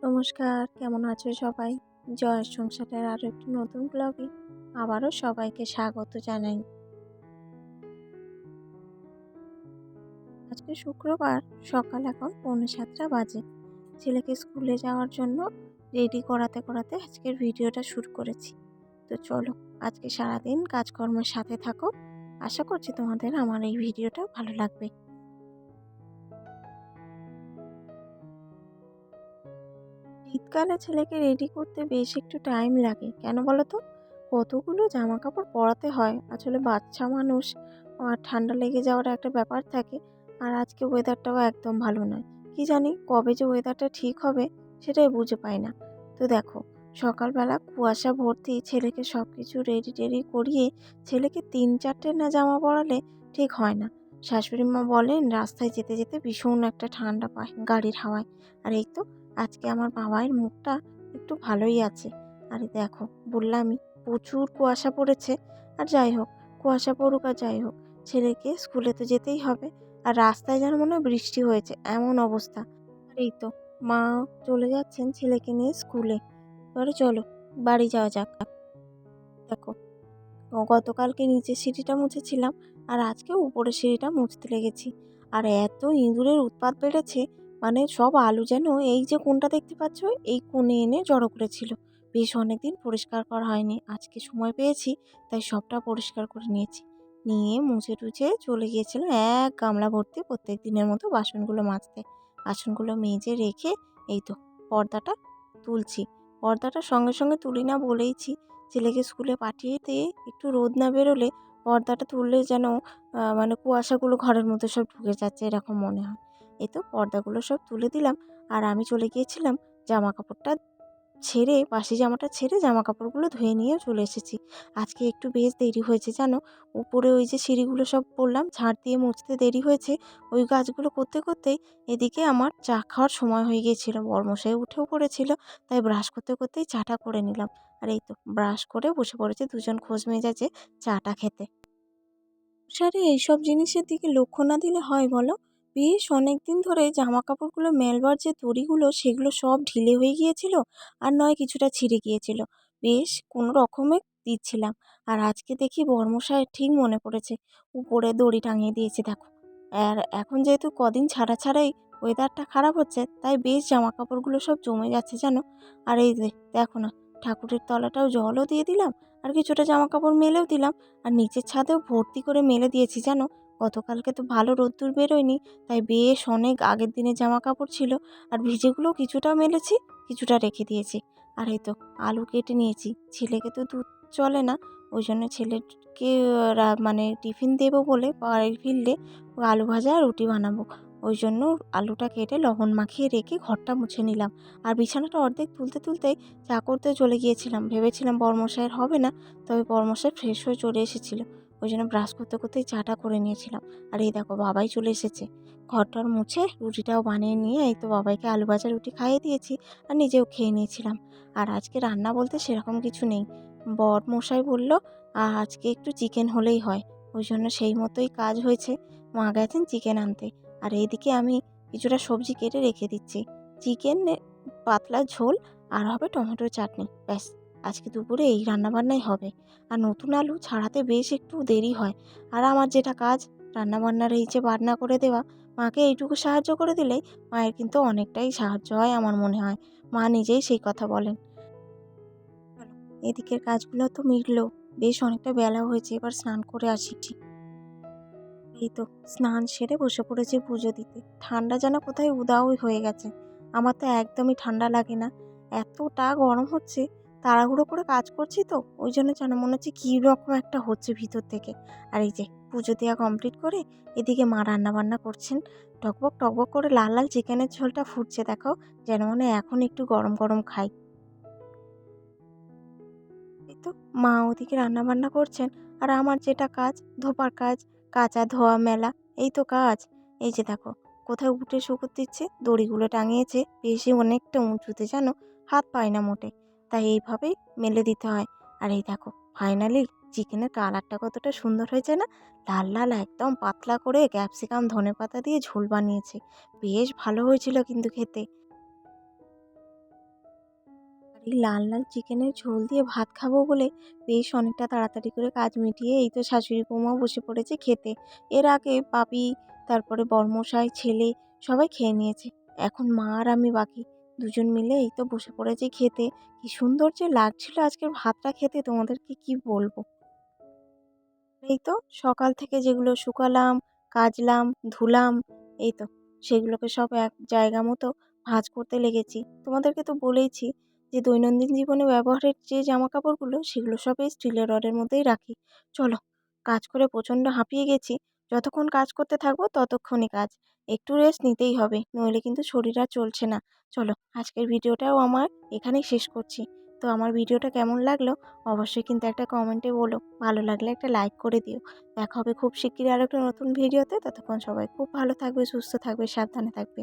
নমস্কার, কেমন আছো সবাই? জয়ের সংসারের আরও একটি নতুন ব্লগে আবারও সবাইকে স্বাগত জানাই। আজকে শুক্রবার, সকাল এখন 6:45 বাজে। ছেলেকে স্কুলে যাওয়ার জন্য রেডি করাতে করাতে আজকের ভিডিওটা শুরু করেছি। তো চলো, আজকে সারাদিন কাজকর্মের সাথে থাকো। আশা করছি তোমাদের আমার এই ভিডিওটা ভালো লাগবে। শীতকালে ছেলেকে রেডি করতে বেশ একটু টাইম লাগে, কেন বলো তো? কতগুলো জামা কাপড় পরাতে হয়, আসলে বাচ্চা মানুষ, আর ঠান্ডা লেগে যাওয়ার একটা ব্যাপার থাকে। আর আজকে ওয়েদারটাও একদম ভালো নয়। কি জানি কবে যে ওয়েদারটা ঠিক হবে সেটাই বুঝে পাই না। তো দেখো, সকালবেলা কুয়াশা ভর্তি, ছেলেকে সব কিছু রেডি টেডি করিয়ে ছেলেকে 3-4টে না জামা পরালে ঠিক হয় না। শাশুড়ি মা বলেন রাস্তায় যেতে যেতে ভীষণ একটা ঠান্ডা পায় গাড়ির হাওয়ায়। আর এই তো আজকে আমার বাবাইয়ের মুখটা একটু ভালোই আছে। আরে দেখো, বললামই প্রচুর কুয়াশা পড়েছে। আর যাই হোক, কুয়াশা পড়ুক আর যাই হোক, ছেলেকে স্কুলে তো যেতেই হবে। আর রাস্তায় যেন মনে হয় বৃষ্টি হয়েছে, এমন অবস্থা। আর এই তো মা চলে যাচ্ছেন ছেলেকে নিয়ে স্কুলে। এবারে চলো বাড়ি যাওয়া যাক। দেখো, গতকালকে নিচের সিঁড়িটা মুছেছিলাম, আর আজকে উপরের সিঁড়িটা মুছতে লেগেছি। আর এত ইঁদুরের উৎপাত বেড়েছে, মানে সব আলু যেন এই যে কোণটা দেখতে পাচ্ছ, এই কোণে এনে জড়ো করেছিল। বেশ অনেকদিন পরিষ্কার করা হয়নি, আজকে সময় পেয়েছি তাই সবটা পরিষ্কার করে নিয়েছি। নিয়ে মুছে টুছে চলে গিয়েছিলাম এক গামলা ভর্তি প্রত্যেক দিনের মতো বাসনগুলো মাজতে। বাসনগুলো মেজে রেখে এই তো পর্দাটা তুলছি। পর্দাটা সঙ্গে সঙ্গে তুলি না বলেইছি, ছেলেকে স্কুলে পাঠিয়ে দিয়ে একটু রোদ না বেরোলে পর্দাটা তুললে যেন মানে কুয়াশাগুলো ঘরের মধ্যে সব ঢুকে যাচ্ছে এরকম মনে হয়। এই তো পর্দাগুলো সব তুলে দিলাম, আর আমি চলে গিয়েছিলাম জামা কাপড়টা ছেড়ে, বাসি জামাটা ছেড়ে জামা কাপড়গুলো ধুয়ে নিয়ে চলে এসেছি। আজকে একটু বেশ দেরি হয়েছে জানো। উপরে ওই যে সিঁড়িগুলো সব বললাম ঝাড় দিয়ে মুছতে দেরি হয়েছে, ওই কাজগুলো করতে করতেই এদিকে আমার চা খাওয়ার সময় হয়ে গিয়েছিল। বরমশাই উঠেও পড়েছিল, তাই ব্রাশ করতে করতেই চাটা করে নিলাম। আর এই তো ব্রাশ করে বসে পড়েছে দুজন খোঁজ মেজাজে চাটা খেতে। সংসারে এইসব জিনিসের দিকে লক্ষ্য না দিলে হয় বলো? বেশ অনেকদিন ধরে জামা কাপড়গুলো মেলবার যে দড়িগুলো সেগুলো সব ঢিলে হয়ে গিয়েছিল, আর নয় কিছুটা ছিঁড়ে গিয়েছিল। বেশ কোনো রকমে দিচ্ছিলাম, আর আজকে দেখি বর্মশায়ের ঠিক মনে পড়েছে, উপরে দড়ি টাঙিয়ে দিয়েছে দেখো। আর এখন যেহেতু কদিন ছাড়া ছাড়াই ওয়েদারটা খারাপ হচ্ছে, তাই বেশ জামা কাপড়গুলো সব জমে যাচ্ছে জানো। আর এই যে দেখো না, ঠাকুরের তলাটাও জলও দিয়ে দিলাম, আর কিছুটা জামা কাপড় মেলেও দিলাম। আর নিচের ছাদেও ভর্তি করে মেলে দিয়েছি জানো। গতকালকে তো ভালো রোদ্দুর বেরোয়নি, তাই বেশ অনেক আগের দিনের জামা কাপড় ছিল। আর ভিজেগুলো কিছুটা মেলেছি, কিছুটা রেখে দিয়েছি। আর এই তো আলু কেটে নিয়েছি, ছেলেকে তো দুধ চলে না, ওই জন্য ছেলেকে মানে টিফিন দেবো বলে বাড়ি ফিরলে আলু ভাজা আর রুটি বানাবো। ওই জন্য আলুটা কেটে লবণ মাখিয়ে রেখে ঘরটা মুছে নিলাম। আর বিছানাটা অর্ধেক তুলতে তুলতেই চা করতে চলে গিয়েছিলাম, ভেবেছিলাম বর্মশাইয়ের হবে না, তবে বরমশাই ফ্রেশ হয়ে চলে এসেছিল, ওই জন্য ব্রাশ করতে করতেই চাটা করে নিয়েছিলাম। আর এই দেখো বাবাই চলে এসেছে, ঘরটার মুছে রুটিটাও বানিয়ে নিয়ে এই তো বাবাইকে আলু ভাজা রুটি খাইয়ে দিয়েছি, আর নিজেও খেয়ে নিয়েছিলাম। আর আজকে রান্না বলতে সেরকম কিছু নেই। বরমশাই বলল আজকে একটু চিকেন হলেই হয়, ওই জন্য সেই মতোই কাজ হয়েছে। মা গেছেন চিকেন আনতে, আর এইদিকে আমি কিছুটা সবজি কেটে রেখে দিচ্ছি। চিকেন পাতলা ঝোল, আর হবে টমেটোর চাটনি, ব্যাস। আজকে দুপুরে এই রান্নাবান্নাই হবে। আর নতুন আলু ছাড়াতে বেশ একটু দেরি হয়। আর আমার যেটা কাজ, রান্নাবান্নার এই যে বাটনা করে দেওয়া, মাকে এইটুকু সাহায্য করে দিলেই মায়ের কিন্তু অনেকটাই সাহায্য হয় আমার মনে হয়। মা নিজেই সেই কথা বলেন। চলো, এদিকের কাজগুলো তো মিটলো, বেশ অনেকটা বেলা হয়েছে, এবার স্নান করে আসি। এই তো স্নান সেরে বসে পড়েছি পুজো দিতে। ঠান্ডা যেন কোথায় উধাওই হয়ে গেছে। আমার তো একদমই ঠান্ডা লাগে না, এতটা গরম হচ্ছে। তাড়াহুড়ো করে কাজ করছি তো, ওই জন্য যেন মনে হচ্ছে কী রকম একটা হচ্ছে ভিতর থেকে। আর এই যে পুজো দেওয়া কমপ্লিট করে এদিকে মা রান্না বান্না করছেন। টকবক টকবক করে লাল লাল চিকেনের ঝোলটা ফুটছে দেখো, যেন মনে হয় এখন একটু গরম গরম খাই। এই তো মা ওদিকে রান্না বান্না করছেন, আর আমার যেটা কাজ, ধোপার কাজ, কাচা ধোয়া মেলা, এই তো কাজ। এই যে দেখো কোথায় উঠে শুকোতে দিচ্ছে, দড়িগুলো টাঙিয়েছে বেশি অনেকটা উঁচুতে জানো, হাত পায় না মোটে, তাই এইভাবেই মেলে দিতে হয়। আর এই দেখো ফাইনালি চিকেনের কালারটা কতটা সুন্দর হয়েছে না, লাল লাল একদম পাতলা করে ক্যাপসিকাম ধনেপাতা দিয়ে ঝোল বানিয়েছে, বেশ ভালো হয়েছিল কিন্তু খেতে। এই লাল লাল চিকেনের ঝোল দিয়ে ভাত খাবো বলে বেশ অনেকটা তাড়াতাড়ি করে কাজ মিটিয়ে এই তো শাশুড়ি বৌমাও বসে পড়েছে খেতে। এর আগে বাপি, তারপরে বর্মশাই, ছেলে সবাই খেয়ে নিয়েছে। এখন মা আর আমি বাকি। দুজন মিলে এই তো বসে পড়েছি খেতে। কি সুন্দর যে লাগছিল আজকের ভাতটা খেতে, তোমাদেরকে কি বলবো। এই তো সকাল থেকে যেগুলো শুকালাম, কাচলাম, ধুলাম, এই তো সেগুলোকে সব এক জায়গা মতো ভাঁজ করতে লেগেছি। তোমাদেরকে তো বলেইছি যে দৈনন্দিন জীবনে ব্যবহারের যে জামা কাপড়গুলো সেগুলো সব এই স্টিলের রডের মধ্যেই রাখি। চলো, কাজ করে প্রচণ্ড হাঁপিয়ে গেছি। যতক্ষণ কাজ করতে থাকবো ততক্ষণই কাজ। একটু রেস্ট নিতেই হবে, নইলে কিন্তু শরীর আর চলছে না। চলো, আজকের ভিডিওটাও আমার এখানেই শেষ করছি। তো আমার ভিডিওটা কেমন লাগলো অবশ্যই কিন্তু একটা কমেন্টে বলো। ভালো লাগলে একটা লাইক করে দিও। দেখা হবে খুব শিগগিরই আরেকটা নতুন ভিডিওতে। ততক্ষণ সবাই খুব ভালো থাকবে, সুস্থ থাকবে, সাবধানে থাকবে।